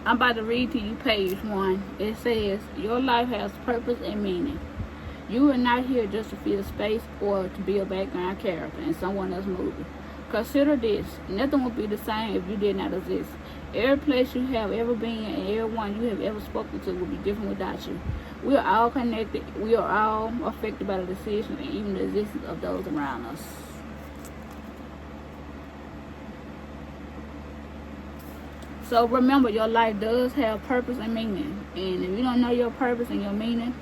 I'm about to read to you page 1. It says, your life has purpose and meaning. You are not here just to fill space or to be a background character in someone else's movie. Consider this, nothing would be the same if you did not exist. Every place you have ever been and everyone you have ever spoken to will be different without you. We are all connected. We are all affected by the decisions and even the existence of those around us. So remember, your life does have purpose and meaning. And if you don't know your purpose and your meaning,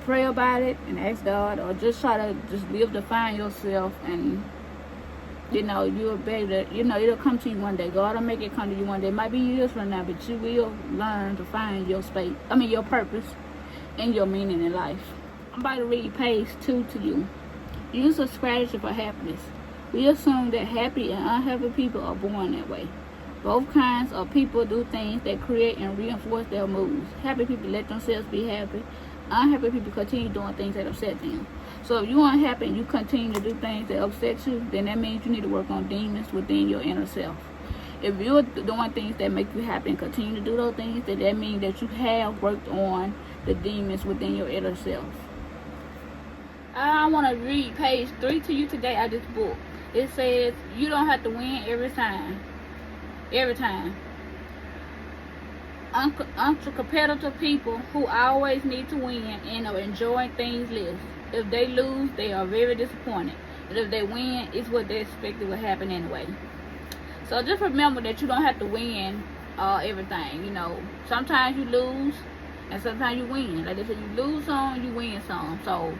pray about it and ask God, or just try to just live to find yourself, and you'll be able to, it'll come to you one day. God will make it come to you one day. It might be years from now, but you will learn to find your your purpose and your meaning in life. I'm about to read page 2 to you. Use a strategy for happiness. We assume that happy and unhappy people are born that way. Both kinds of people do things that create and reinforce their moods. Happy people let themselves be happy. Unhappy people continue doing things that upset them. So if you're unhappy and you continue to do things that upset you, then that means you need to work on demons within your inner self. If you're doing things that make you happy and continue to do those things, then that means that you have worked on the demons within your inner self. I want to read page 3 to you today out of this book. It says, you don't have to win every time. Uncompetitive people who always need to win and are enjoying things less. If they lose, they are very disappointed. And if they win, it's what they expected would happen anyway. So just remember that you don't have to win everything. Sometimes you lose and sometimes you win. Like they say, you lose some, you win some. So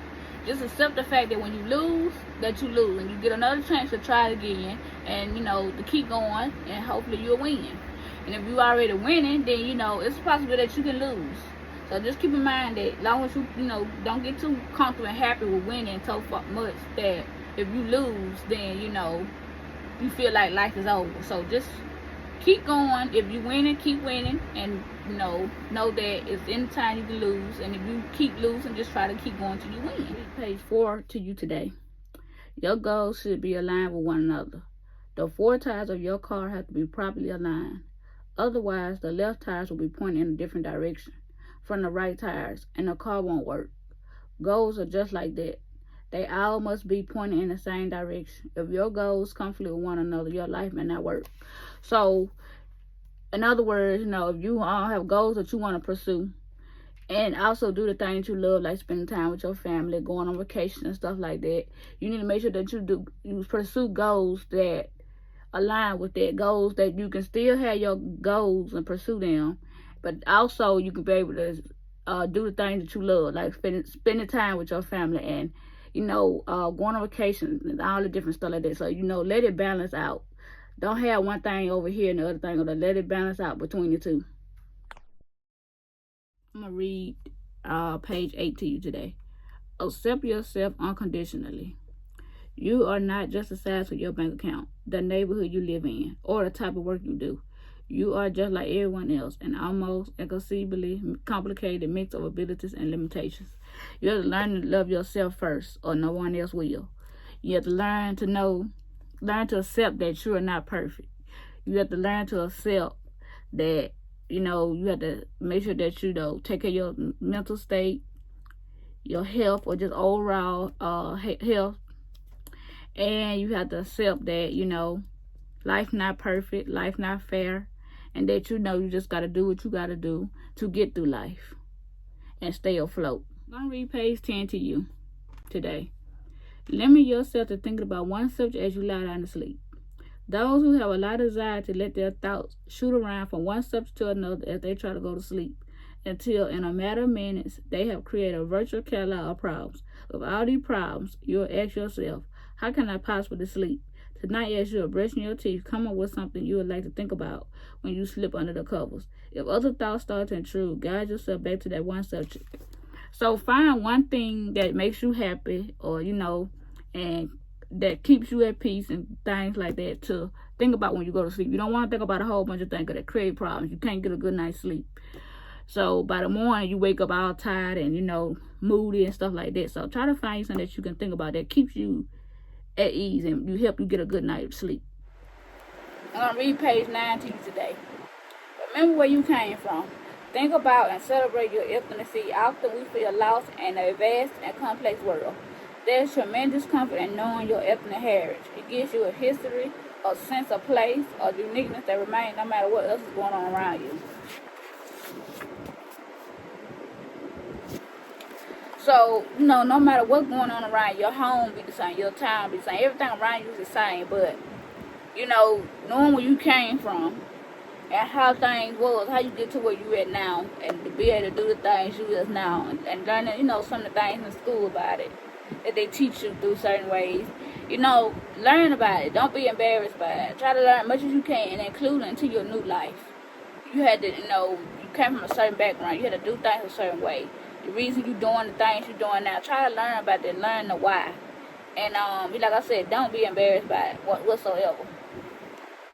just accept the fact that when you lose, that you lose, and you get another chance to try it again, and to keep going, and hopefully you'll win. And if you already winning, then it's possible that you can lose. So just keep in mind that as long as you don't get too comfortable and happy with winning so much that if you lose, then you feel like life is over. So just keep going. If you winning, keep winning, and know that it's any time you can lose. And if you keep losing, just try to keep going till you win. Page 4 to you today. Your goals should be aligned with one another. The 4 tires of your car have to be properly aligned. Otherwise, the left tires will be pointing in a different direction from the right tires, and the car won't work. Goals are just like that. They all must be pointing in the same direction. If your goals conflict with one another, your life may not work. So, in other words, if you all have goals that you want to pursue, and also do the things you love, like spending time with your family, going on vacation and stuff like that, you need to make sure that you pursue goals that align with that. Goals that you can still have your goals and pursue them, but also you can be able to do the things that you love, like spending time with your family, and going on vacation and all the different stuff like that. So let it balance out. Don't have one thing over here and the other thing over there. Let it balance out between the two. I'm gonna read page 8 to you today. Accept yourself unconditionally. You are not just the size of your bank account, the neighborhood you live in, or the type of work you do. You are just like everyone else, an almost inconceivably complicated mix of abilities and limitations. You have to learn to love yourself first, or no one else will. You have to learn to accept that you are not perfect. You have to learn to accept that, you have to make sure that you take care of your mental state, your health, or just overall health. And you have to accept that, life not perfect, life not fair, and that you just got to do what you got to do to get through life and stay afloat. I'm going to read page 10 to you today. Limit yourself to thinking about one subject as you lie down to sleep. Those who have a lot of desire to let their thoughts shoot around from one subject to another as they try to go to sleep, until in a matter of minutes they have created a virtual catalog of problems. With all these problems, you'll ask yourself, how can I possibly sleep? Tonight, as you're brushing your teeth, come up with something you would like to think about when you slip under the covers. If other thoughts start to intrude, guide yourself back to that one subject. So find one thing that makes you happy, or and that keeps you at peace and things like that to think about when you go to sleep. You don't want to think about a whole bunch of things that create problems. You can't get a good night's sleep. So by the morning, you wake up all tired and moody and stuff like that. So try to find something that you can think about that keeps you at ease and help you get a good night's sleep. I'm going to read page 9 to you today. Remember where you came from. Think about and celebrate your ethnicity. Often we feel lost in a vast and complex world. There's tremendous comfort in knowing your ethnic heritage. It gives you a history, a sense of place, a uniqueness that remains no matter what else is going on around you. So, no matter what's going on around, your home be the same, your town be the same, everything around you is the same, but, knowing where you came from and how things was, how you get to where you at now, and to be able to do the things you is now, and learning, some of the things in school about it, that they teach you through certain ways. Learn about it. Don't be embarrassed by it. Try to learn as much as you can and include it into your new life. You had to, you came from a certain background. You had to do things a certain way. The reason you doing the things you doing now, try to learn about it, learn the why. And like I said, don't be embarrassed by it whatsoever.